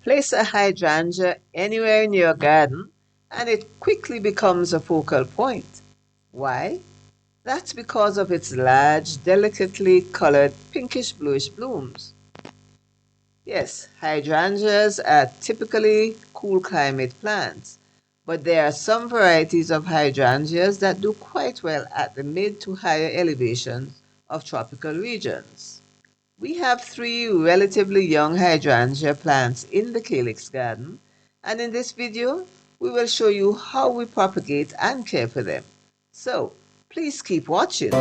Place a hydrangea anywhere in your garden and it quickly becomes a focal point. Why? That's because of its large, delicately colored pinkish-bluish blooms. Yes, hydrangeas are typically cool climate plants, but there are some varieties of hydrangeas that do quite well at the mid to higher elevations of tropical regions. We have 3 relatively young hydrangea plants in the Calyx garden, and in this video, we will show you how we propagate and care for them. So, please keep watching.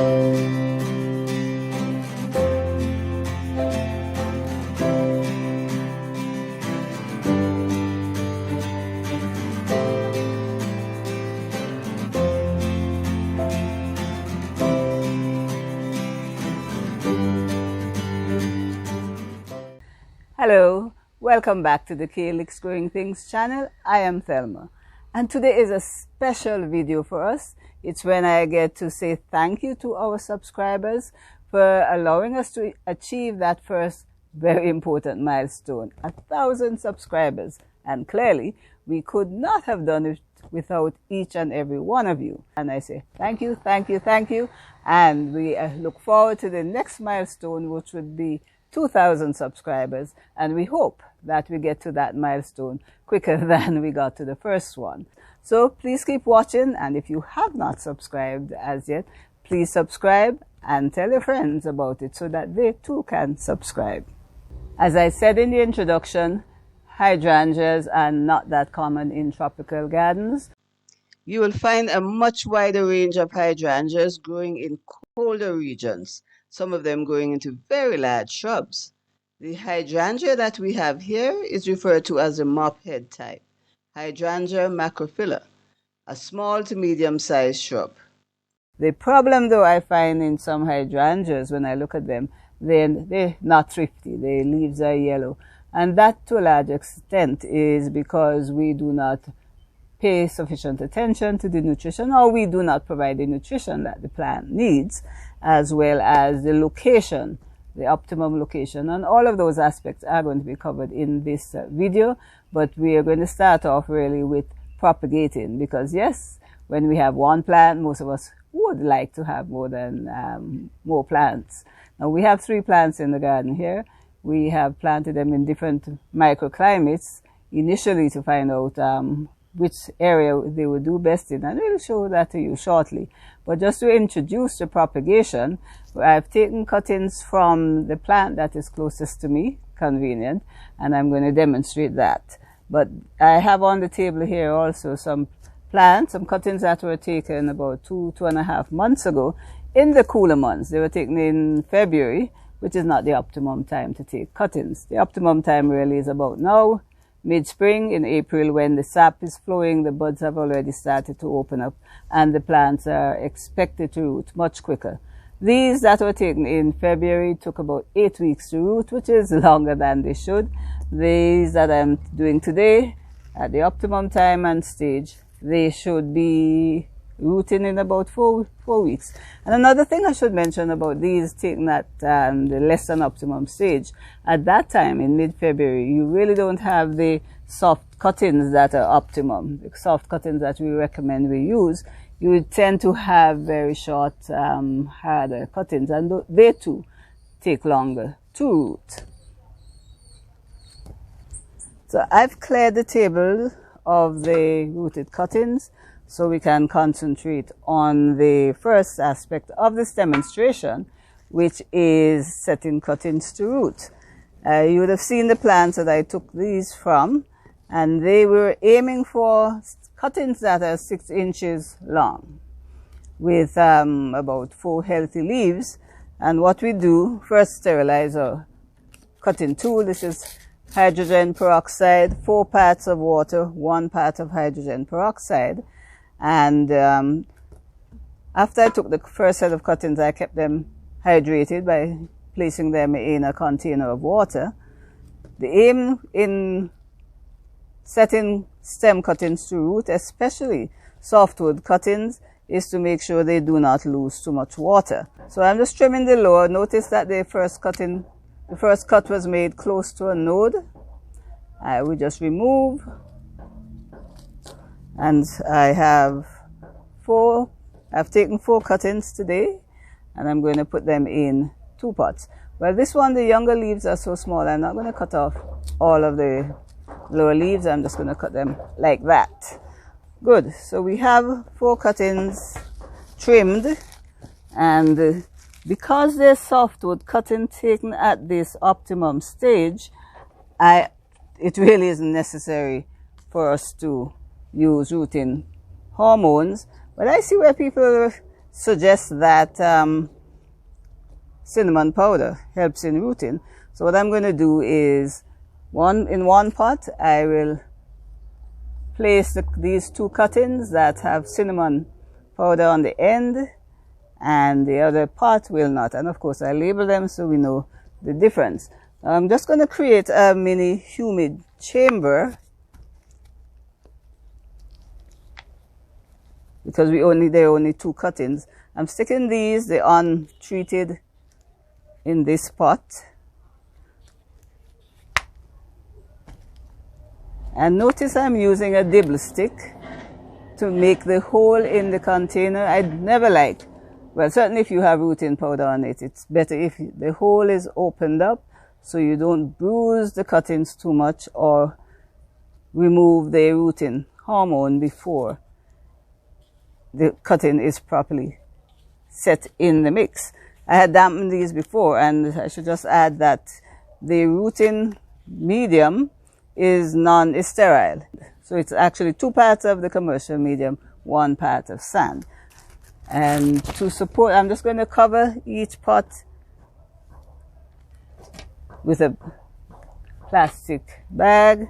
Hello, welcome back to the Calyx Growing Things channel. I am Thelma, and today is a special video for us. It's when I get to say thank you to our subscribers for allowing us to achieve that first very important milestone, 1,000 subscribers. And clearly, we could not have done it without each and every one of you. And I say thank you, thank you, thank you. And we look forward to the next milestone, which would be 2,000 subscribers, and we hope that we get to that milestone quicker than we got to the first one. So please keep watching, and if you have not subscribed as yet, please subscribe and tell your friends about it so that they too can subscribe. As I said in the introduction, hydrangeas are not that common in tropical gardens. You will find a much wider range of hydrangeas growing in colder regions, some of them growing into very large shrubs. The hydrangea that we have here is referred to as the mop-head type, Hydrangea macrophylla, a small to medium-sized shrub. The problem, though, I find in some hydrangeas, when I look at them, they're not thrifty. Their leaves are yellow. And that, to a large extent, is because we do not pay sufficient attention to the nutrition, or we do not provide the nutrition that the plant needs, as well as the location, the optimum location. And all of those aspects are going to be covered in this video, but we are going to start off really with propagating, because yes, when we have one plant, most of us would like to have more plants. Now we have 3 plants in the garden here. We have planted them in different microclimates initially to find out which area they would do best in, and we'll show that to you shortly. But just to introduce the propagation, I've taken cuttings from the plant that is closest to me, convenient, and I'm going to demonstrate that. But I have on the table here also some plants, some cuttings that were taken about 2.5 months ago in the cooler months. They were taken in February, which is not the optimum time to take cuttings. The optimum time really is about now, mid-spring, in April, when the sap is flowing, the buds have already started to open up, and the plants are expected to root much quicker. These that were taken in February took about 8 weeks to root, which is longer than they should. These that I'm doing today, at the optimum time and stage, they should be rooting in about 4 weeks. And another thing I should mention about these taken at the less than optimum stage, at that time in mid-February, you really don't have the soft cuttings that are optimum, the soft cuttings that we recommend we use. You would tend to have very short, harder cuttings, and they too take longer to root. So I've cleared the table of the rooted cuttings, so we can concentrate on the first aspect of this demonstration, which is setting cuttings to root. You would have seen the plants that I took these from, and they were aiming for cuttings that are 6 inches long, with about 4 healthy leaves. And what we do, first sterilize our cutting tool. This is hydrogen peroxide, 4 parts of water, 1 part of hydrogen peroxide. And after I took the first set of cuttings, I kept them hydrated by placing them in a container of water. The aim in setting stem cuttings to root, especially softwood cuttings, is to make sure they do not lose too much water. So I'm just trimming the lower. Notice that the first cut was made close to a node, I will just remove, and I've taken 4 cuttings today, and I'm going to put them in 2 pots. Well, this one, the younger leaves are so small, I'm not going to cut off all of the lower leaves. I'm just going to cut them like that. Good. So we have 4 cuttings trimmed, and because they're softwood cutting taken at this optimum stage, it really isn't necessary for us to use rooting hormones. But I see where people suggest that cinnamon powder helps in rooting. So what I'm going to do is, in one pot, I will place these 2 cuttings that have cinnamon powder on the end, and the other pot will not. And of course, I label them so we know the difference. I'm just going to create a mini humid chamber, because there are only 2 cuttings. I'm sticking the untreated, in this pot. And notice I'm using a dibble stick to make the hole in the container. I'd never like, well, certainly if you have rooting powder on it, it's better if the hole is opened up so you don't bruise the cuttings too much or remove the rooting hormone before the cutting is properly set in the mix. I had dampened these before, and I should just add that the rooting medium is non-sterile. So it's actually 2 parts of the commercial medium, 1 part of sand. And to support, I'm just going to cover each pot with a plastic bag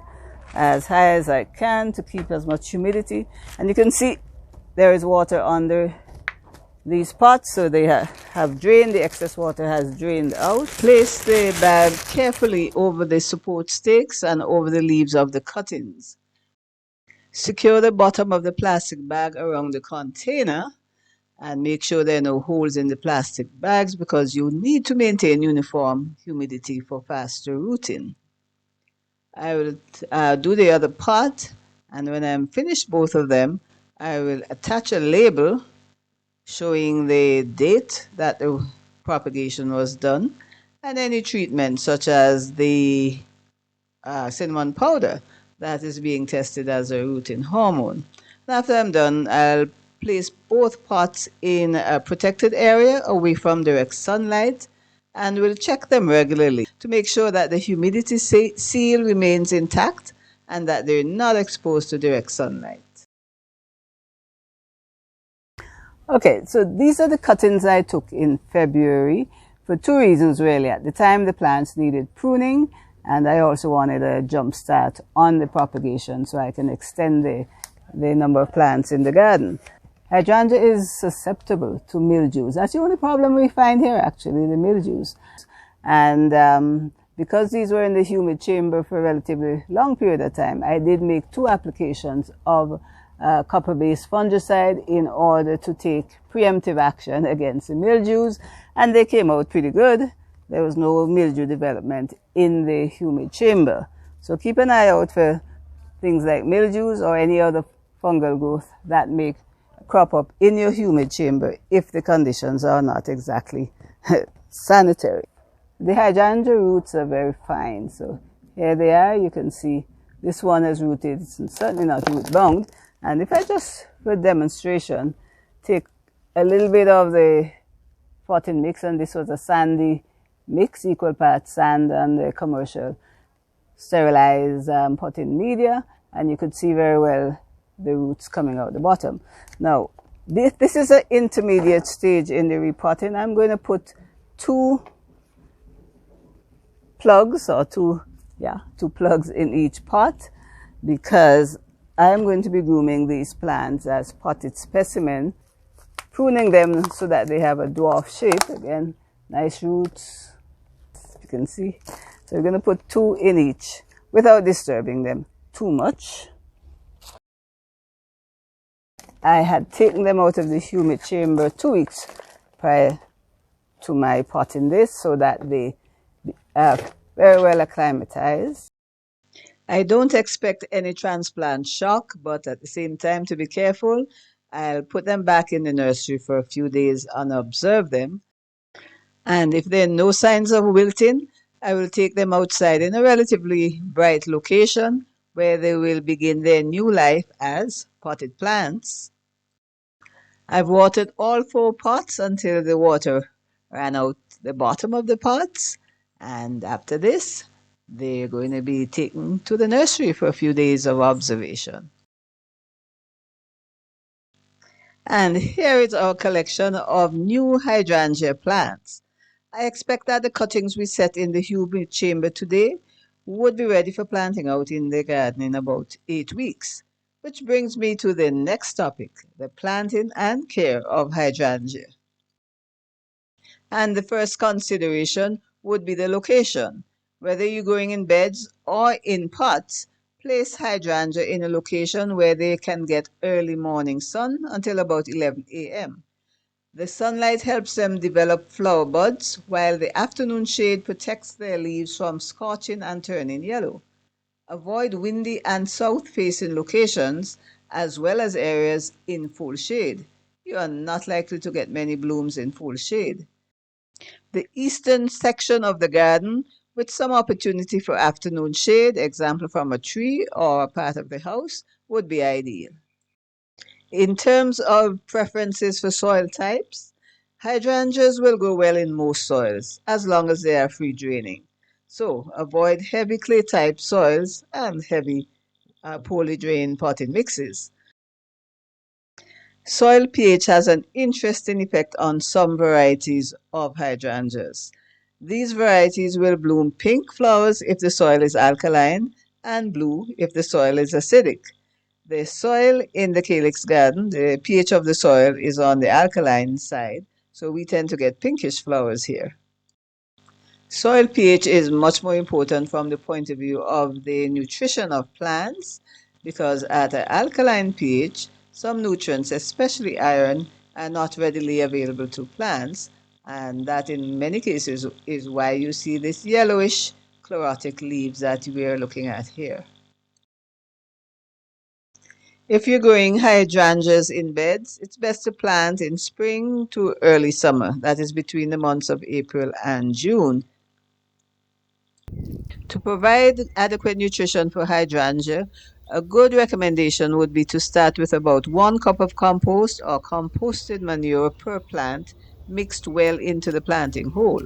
as high as I can to keep as much humidity. And you can see there is water under these pots, so they have drained, the excess water has drained out. Place the bag carefully over the support stakes and over the leaves of the cuttings. Secure the bottom of the plastic bag around the container, and make sure there are no holes in the plastic bags, because you need to maintain uniform humidity for faster rooting. I will do the other part, and when I'm finished both of them, I will attach a label showing the date that the propagation was done and any treatment such as the cinnamon powder that is being tested as a rooting hormone. And after I'm done, I'll place both pots in a protected area away from direct sunlight, and we'll check them regularly to make sure that the humidity seal remains intact and that they're not exposed to direct sunlight. Okay, so these are the cuttings I took in February for 2 reasons really. At the time, the plants needed pruning, and I also wanted a jump start on the propagation so I can extend the number of plants in the garden. Hydrangea is susceptible to mildews. That's the only problem we find here, actually, the mildews. And because these were in the humid chamber for a relatively long period of time, I did make 2 applications of copper-based fungicide in order to take preemptive action against the mildews, and they came out pretty good. There was no mildew development in the humid chamber. So keep an eye out for things like mildews or any other fungal growth that may crop up in your humid chamber if the conditions are not exactly sanitary. The hydrangea roots are very fine. So here they are. You can see this one has rooted. It's certainly not root bound. And if I just, for demonstration, take a little bit of the potting mix, and this was a sandy mix, equal parts sand and the commercial sterilized potting media, and you could see very well the roots coming out the bottom. Now, this is an intermediate stage in the repotting. I'm going to put 2 plugs, or 2 plugs in each pot, because I'm going to be grooming these plants as potted specimen, pruning them so that they have a dwarf shape. Again, nice roots, as you can see. So we're going to put 2 in each without disturbing them too much. I had taken them out of the humid chamber 2 weeks prior to my potting this, so that they are very well acclimatized. I don't expect any transplant shock, but at the same time, to be careful, I'll put them back in the nursery for a few days and observe them. And if there are no signs of wilting, I will take them outside in a relatively bright location where they will begin their new life as potted plants. I've watered all 4 pots until the water ran out the bottom of the pots. And after this, they're going to be taken to the nursery for a few days of observation. And here is our collection of new hydrangea plants. I expect that the cuttings we set in the humid chamber today would be ready for planting out in the garden in about 8 weeks. Which brings me to the next topic, the planting and care of hydrangea. And the first consideration would be the location. Whether you're growing in beds or in pots, place hydrangea in a location where they can get early morning sun until about 11 a.m. The sunlight helps them develop flower buds, while the afternoon shade protects their leaves from scorching and turning yellow. Avoid windy and south-facing locations, as well as areas in full shade. You are not likely to get many blooms in full shade. The eastern section of the garden, with some opportunity for afternoon shade, example from a tree or a part of the house, would be ideal. In terms of preferences for soil types, hydrangeas will go well in most soils as long as they are free draining. So avoid heavy clay type soils and heavy poorly drained potting mixes. Soil pH has an interesting effect on some varieties of hydrangeas. These varieties will bloom pink flowers if the soil is alkaline and blue if the soil is acidic. The soil in the Calyx garden, the pH of the soil is on the alkaline side, so we tend to get pinkish flowers here. Soil pH is much more important from the point of view of the nutrition of plants because at an alkaline pH, some nutrients, especially iron, are not readily available to plants, and that in many cases is why you see this yellowish chlorotic leaves that we are looking at here. If you're growing hydrangeas in beds, it's best to plant in spring to early summer, that is between the months of April and June. To provide adequate nutrition for hydrangea, a good recommendation would be to start with about 1 cup of compost or composted manure per plant mixed well into the planting hole.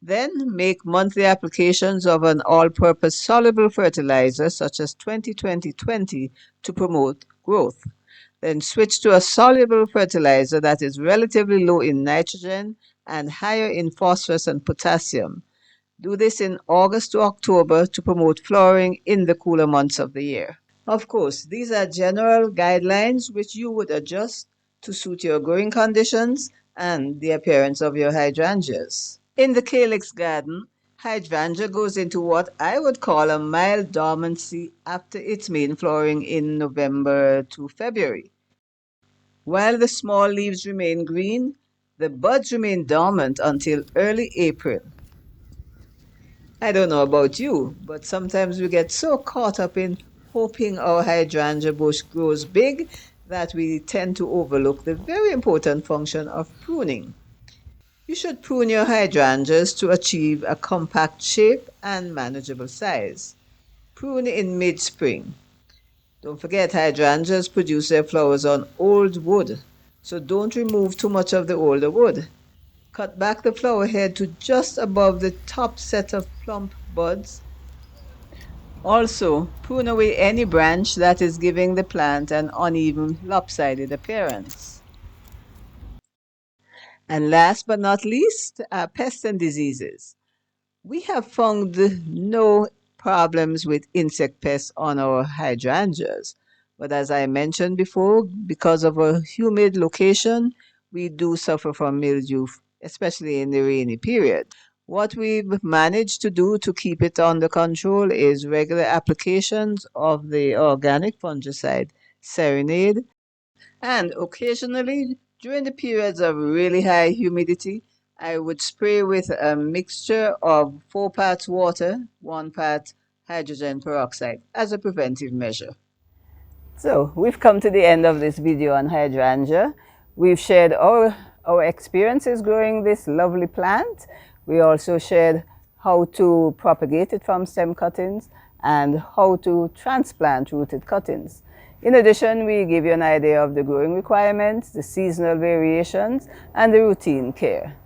Then make monthly applications of an all-purpose soluble fertilizer such as 20-20-20 to promote growth. Then switch to a soluble fertilizer that is relatively low in nitrogen and higher in phosphorus and potassium. Do this in August to October to promote flowering in the cooler months of the year. Of course, these are general guidelines which you would adjust to suit your growing conditions and the appearance of your hydrangeas. In the calyx garden, hydrangea goes into what I would call a mild dormancy after its main flowering in November to February. While the small leaves remain green, the buds remain dormant until early April. I don't know about you, but sometimes we get so caught up in hoping our hydrangea bush grows big that we tend to overlook the very important function of pruning. You should prune your hydrangeas to achieve a compact shape and manageable size. Prune in mid-spring. Don't forget hydrangeas produce their flowers on old wood, so don't remove too much of the older wood. Cut back the flower head to just above the top set of plump buds. Also, prune away any branch that is giving the plant an uneven, lopsided appearance. And last but not least, pests and diseases. We have found no problems with insect pests on our hydrangeas. But as I mentioned before, because of a humid location, we do suffer from mildew, especially in the rainy period. What we've managed to do to keep it under control is regular applications of the organic fungicide Serenade, and occasionally, during the periods of really high humidity, I would spray with a mixture of 4 parts water, 1 part hydrogen peroxide as a preventive measure. So we've come to the end of this video on hydrangea. We've shared our experiences growing this lovely plant. We also shared how to propagate it from stem cuttings and how to transplant rooted cuttings. In addition, we give you an idea of the growing requirements, the seasonal variations, and the routine care.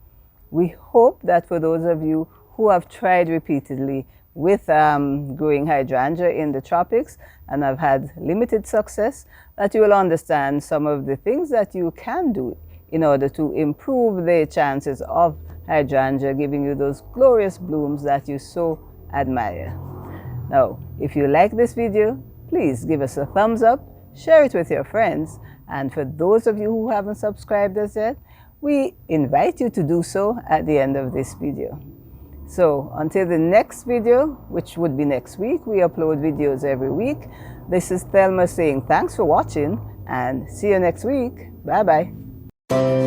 We hope that for those of you who have tried repeatedly with growing hydrangea in the tropics and have had limited success, that you will understand some of the things that you can do in order to improve the chances of hydrangea giving you those glorious blooms that you so admire. Now, if you like this video, please give us a thumbs up, share it with your friends, and for those of you who haven't subscribed as yet, we invite you to do so at the end of this video. So until the next video, which would be next week, we upload videos every week. This is Thelma saying thanks for watching and see you next week. Bye-bye.